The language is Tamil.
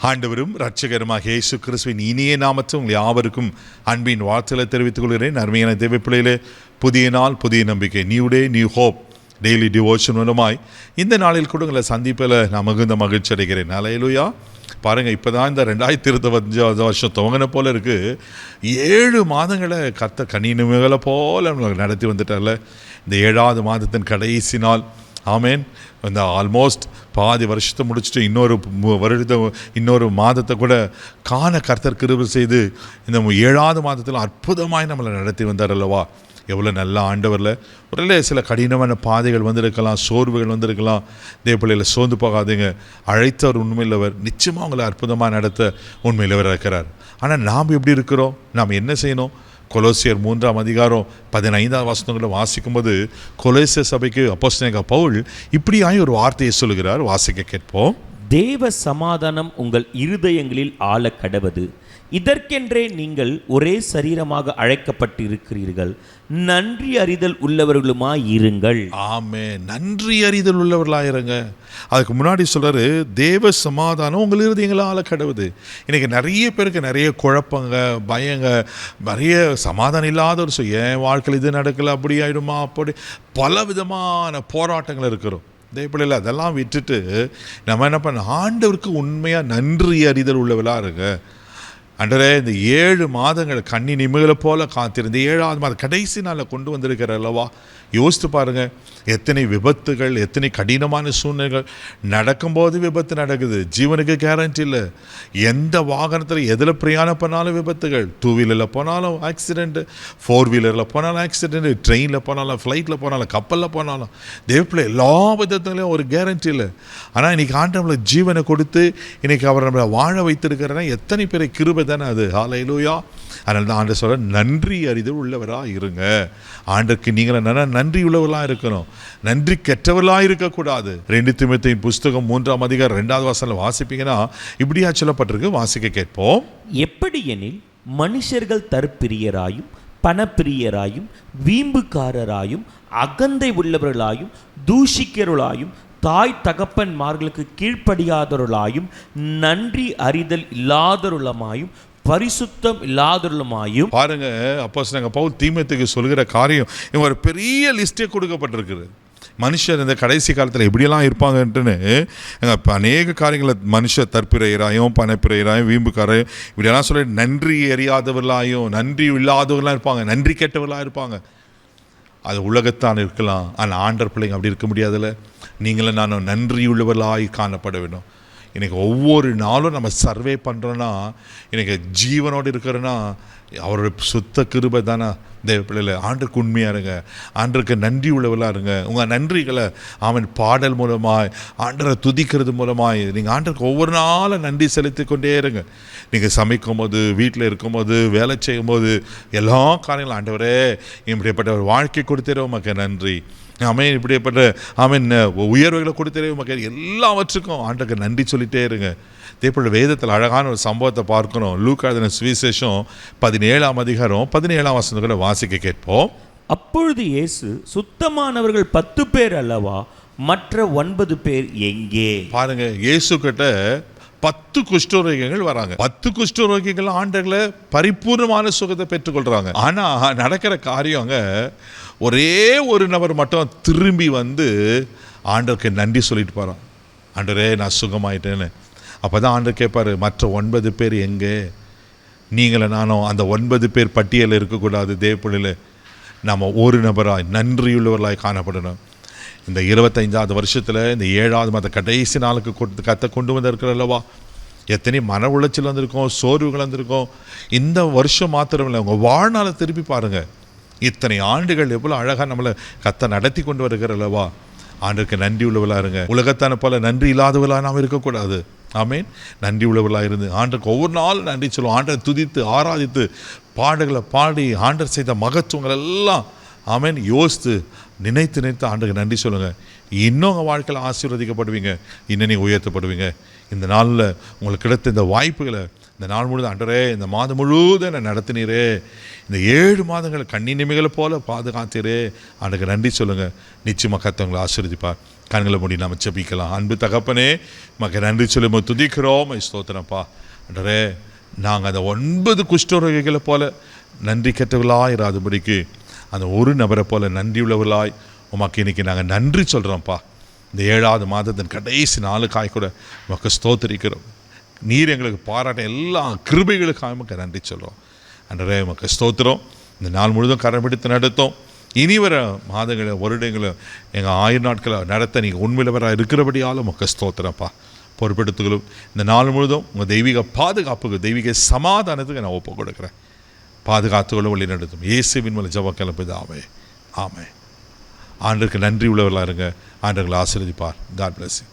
ஆண்டவரும் இரட்சகருமாக இயேசு கிறிஸ்துவின் இனிய நாமத்தில் உங்கள் யாவருக்கும் அன்பின் வாழ்த்துக்களை தெரிவித்துக் கொள்கிறேன். அருமையான தேவ பிள்ளைகளே, புதிய நாள் புதிய நம்பிக்கை, new day new hope daily devotion மூலமாய் இந்த நாளில் கூட உங்களை சந்திப்பில் நான் மிகுந்த மகிழ்ச்சி அடைகிறேன். அல்லேலூயா. பாருங்கள், இப்போ தான் இந்த 2025 வருஷம் துவங்கின போல் இருக்குது. 7 மாதங்களை கர்த்தர் கன்னிமைகளை போல் நம்மளுக்கு நடத்தி வந்துட்டார்ல. இந்த 7வது மாதத்தின் கடைசி நாள். ஆமேன். இந்த ஆல்மோஸ்ட் பாதி வருஷத்தை முடிச்சுட்டு இன்னொரு மாதத்தை கூட காண கர்த்தர் கிருபை செய்து இந்த 7வது மாதத்தில் அற்புதமாய் நம்மளை நடத்தி வந்தார் அல்லவா. எவ்வளோ நல்ல ஆண்டவரில். உடனே சில கடினமான பாதைகள் வந்திருக்கலாம், சோர்வுகள் வந்திருக்கலாம். தேவப்பிள்ளையில் சோர்ந்து போகாதீங்க. அழைத்தவர் உண்மையிலவர், நிச்சயமாக அவங்களை அற்புதமாக நடத்த உண்மையிலவர் இருக்கிறார். ஆனால் நாம் எப்படி இருக்கிறோம்? நாம் என்ன செய்யணும்? கொலோசியர் 3ஆம் அதிகாரம் 15ஆம் வசனங்களை வாசிக்கும்போது கொலோசிய சபைக்கு அப்போஸ்தலனாகிய பவுல் இப்படியாய் ஒரு வார்த்தையை சொல்லுகிறார். வாசிக்க கேட்போம். தேவ சமாதானம் உங்கள் இருதயங்களில் ஆள கடவது. இதற்கென்றே நீங்கள் ஒரே சரீரமாக அழைக்கப்பட்டு இருக்கிறீர்கள். நன்றி அறிதல் உள்ளவர்களுமாய் இருங்கள். ஆமே, நன்றி அறிதல் உள்ளவர்களாயிருங்க. அதுக்கு முன்னாடி சொல்றாரு, தேவ சமாதானம் உங்கள் இருதயங்களால் ஆள கடவுது. இன்னைக்கு நிறைய பேருக்கு நிறைய குழப்பங்க, பயங்க, நிறைய சமாதானம் இல்லாத ஒரு என் வாழ்க்கையில் இது நடக்கல, அப்படி ஆயிடுமா, அப்படி பல விதமான போராட்டங்கள் இருக்கிறோம். தேவப்பிள்ளையில் அதெல்லாம் விட்டுட்டு நம்ம என்ன பண்ண, ஆண்டவருக்கு உண்மையாக நன்றி அறிதல் உள்ளவர்களாக இருங்க. அன்றே இந்த 7 மாதங்கள் கன்னி நிமிகளை போல காத்திருந்து 7வது மாதம் கடைசி நாளில் கொண்டு வந்திருக்கிற அல்லவா. யோசித்து பாருங்கள், எத்தனை விபத்துகள், எத்தனை கடினமான சூழ்நிலைகள். நடக்கும்போது விபத்து நடக்குது, ஜீவனுக்கு கேரண்டி இல்லை. எந்த வாகனத்தில் எதில் பிரயாணம் பண்ணாலும் விபத்துகள். 2 வீலரில் போனாலும் ஆக்சிடெண்ட்டு, 4 வீலரில் போனாலும் ஆக்சிடெண்ட்டு, ட்ரெயினில் போனாலும், ஃப்ளைட்டில் போனாலும், கப்பலில் போனாலும், தேவப்பிள்ளை எல்லா விதத்துலையும் ஒரு கேரண்டி இல்லை. ஆனால் இன்றைக்கி ஆண்டவர்களை ஜீவனை கொடுத்து இன்றைக்கி அவர் நம்மளை வாழ வைத்திருக்கிறனா எத்தனை பேரை கிருபை தானே அது. ஹல்லேலூயா. அதனால தான் ஆண்டவர் சொல்ல, நன்றி அறிதல் உள்ளவராக இருங்க. ஆண்டருக்கு நீங்கள் நன்றி உள்ளவர்களாக இருக்கணும், நன்றி கெட்டவர்களாக இருக்கக்கூடாது. 2 தீமோத்தேயு புஸ்தகம் 3ஆம் அதிகாரம் 2வது வசனத்தில் வாசிப்பீங்கன்னா இப்படியா சொல்லப்பட்டிருக்கு. வாசிக்க கேட்போம். எப்படி எனில் மனுஷர்கள் தற்பிரியராயும் பணப்பிரியராயும் வீம்புக்காரராயும் அகந்தை உள்ளவர்களாயும் தூஷிக்கிறவர்களாயும் தாய் தகப்பன்மார்களுக்கு கீழ்ப்படியாதவர்களாயும் நன்றி அறிதல் இல்லாதவர்களுமாயும் பரிசுத்தம் இல்லாதவர்களுமாயும். பாருங்க, அப்போஸ்தலனாகிய பவுல் தீமோத்தேயுக்கு சொல்கிற காரியம் இவங்க ஒரு பெரிய லிஸ்டே கொடுக்கப்பட்டிருக்குது. மனுஷர் இந்த கடைசி காலத்தில் எப்படியெல்லாம் இருப்பாங்கன்ட்டுன்னு அநேக காரியங்களை, மனுஷர் தற்பிரையராயும் பணப்பிரையராயும் வீம்புக்காரையும் இப்படியெல்லாம் சொல்லி நன்றி அறியாதவர்களாயும் நன்றி இல்லாதவர்களாக இருப்பாங்க, நன்றி கெட்டவர்களாக இருப்பாங்க. அது உலகத்தான் இருக்கலாம், ஆனால் ஆண்டவர் பிள்ளைங்க அப்படி இருக்க முடியாதுல்ல. நீங்களும் நானும் நன்றியுள்ளவர்களாய் காணப்பட வேண்டும். இன்றைக்கி ஒவ்வொரு நாளும் நம்ம சர்வே பண்ணுறோன்னா, இன்றைக்கி ஜீவனோடு இருக்கிறோன்னா அவரோட சுத்த கிருபை தானே. தேவ பிள்ளைகளை ஆண்டருக்கு உண்மையாக இருங்க, ஆண்டருக்கு நன்றி உள்ளவர்களாக இருங்க. உங்கள் நன்றிகளை அவன் பாடல் மூலமாய், ஆண்டரை துதிக்கிறது மூலமாய் நீங்கள் ஆண்டருக்கு ஒவ்வொரு நாளும் நன்றி செலுத்தி கொண்டே இருங்க. நீங்கள் சமைக்கும் போது, வீட்டில் இருக்கும்போது, வேலை செய்யும் போது, எல்லா காரியங்களும் ஆண்டவரே இப்படிப்பட்ட ஒரு வாழ்க்கை கொடுத்தேரோ உமக்கு நன்றி, ஆமேன், இப்படிப்பட்ட ஆமேன் உயர்வுகளை கொடுத்தே உமக்கு, எல்லாவற்றுக்கும் ஆண்டருக்கு நன்றி சொல்லிகிட்டே இருங்க. இதேபோல் வேதத்தில் அழகான ஒரு சம்பவத்தை பார்க்கணும். லூக்கா எழுதின சுவிசேஷம் 17ஆம் அதிகாரம் 17ஆம் வசனங்களை வாசிக்க கேட்போம். அப்பொழுது இயேசு, சுத்தமானவர்கள் 10 பேர் அல்லவா, மற்ற 9 பேர் எங்கே? பாருங்க, இயேசு கிட்ட 10 குஷ்டரோகிகள் வராங்க. 10 குஷ்டரோகிகள் ஆண்டவர்களை பரிபூர்ணமான சுகத்தை பெற்றுக்கொள்றாங்க. ஆனால் நடக்கிற காரியங்க, ஒரே ஒரு நபர் மட்டும் திரும்பி வந்து ஆண்டவருக்கு நன்றி சொல்லிட்டு போகிறான். ஆண்டவரே நான் சுகமாயிட்டேன்னு. அப்போ தான் ஆண்டவர் கேட்பார், மற்ற 9 பேர் எங்கே? நீங்கள நானும் அந்த 9 பேர் பட்டியலில் இருக்கக்கூடாது. தேவப்பிள்ளையில் நம்ம ஒரு நபராய் நன்றியுள்ளவர்களாய் காணப்படணும். இந்த 25வது வருஷத்தில் இந்த 7வது மாத கடைசி நாளுக்கு கத்தை கொண்டு வந்திருக்கிறல்லவா. எத்தனை மன உளைச்சல் வந்திருக்கோம், சோர்வுகள் வந்திருக்கோம். இந்த வருஷம் மாத்திரம் இல்லை, உங்கள் வாழ்நாளை திருப்பி பாருங்கள். இத்தனை ஆண்டுகள் எவ்வளோ அழகாக நம்மளை கத்தை நடத்தி கொண்டு வருகிறல்லவா. ஆண்டருக்கு நன்றி உள்ளவர்களாக இருங்க. உலகத்தான போல நன்றி இல்லாதவர்களாக நாம் இருக்கக்கூடாது. ஆமேன். நன்றி உள்ளவர்களாக இருந்து ஆண்டருக்கு ஒவ்வொரு நாளும் நன்றி சொல்லுவோம். ஆண்டரை துதித்து ஆராதித்து பாடுகளை பாடி ஆண்டர் செய்த மகத்துவங்கள் எல்லாம் ஆமேன் யோசித்து நினைத்து ஆண்டருக்கு நன்றி சொல்லுங்கள். இன்னும் உங்கள் வாழ்க்கையில் ஆசீர்வதிக்கப்படுவீங்க, இன்னும் நீங்கள் உயர்த்தப்படுவீங்க. இந்த நாளில் உங்களுக்கு கிடைத்த இந்த வாய்ப்புகளை இந்த நாள் முழுதும் ஆண்டவரே இந்த மாதம் முழுவதும் என்னை நடத்தினீரே, இந்த 7 மாதங்கள் கண்ணினிமைகளை போல பாதுகாத்தீரே, ஆண்டுக்கு நன்றி சொல்லுங்கள். நிச்சயமாக கர்த்தர் ஆசீர்வதிப்பார். கண்களை மூடி நாம் ஜெபிக்கலாம். அன்பு தகப்பனே, மக்க நன்றி சொல்லி துதிக்கிறோம், ஸ்தோத்திரப்பா. ஆண்டவரே, நாங்கள் அந்த 9 குஷ்டரோகிகளை போல நன்றி கெட்டவர்களாக இராதபடிக்கு அந்த ஒரு நபரை போல நன்றி உள்ளவர்களாய் உமக்கு இன்னைக்கு நாங்கள் நன்றி சொல்கிறோம்ப்பா. இந்த 7வது மாதத்தின் கடைசி நாளுக்காய் கூட உமக்கு ஸ்தோத்திரிக்கிறோம். நீர் எங்களுக்கு பாராட்ட எல்லா கிருபைகளுக்காக உமக்கு நன்றி சொல்கிறோம். அன்றே உமக்கு ஸ்தோத்திரம். இந்த நாள் முழுதும் கரம் பிடித்து நடத்தோம். இனி வர மாதங்களை வருடங்களை எங்கள் 1000 நாட்களை நடத்த நீங்கள் உண்மையிலவராக இருக்கிறபடியால் உமக்கு ஸ்தோத்திரப்பா. பொறுப்பெடுத்துகளும் இந்த நாள் முழுதும் உங்கள் தெய்வீக பாதுகாப்புக்கு, தெய்வீக சமாதானத்துக்கு நான் ஒப்பு கொடுக்குறேன். பாதுகாத்துக்கொள்ள வழி நடத்தும் இயேசுவின் மேலே ஜெபம் கிளம்புதாவே. ஆமென். ஆண்டவருக்கு நன்றி உள்ளவர்களாக இருங்க. ஆண்டவர்களை ஆசீர்வதிப்பார். God bless you.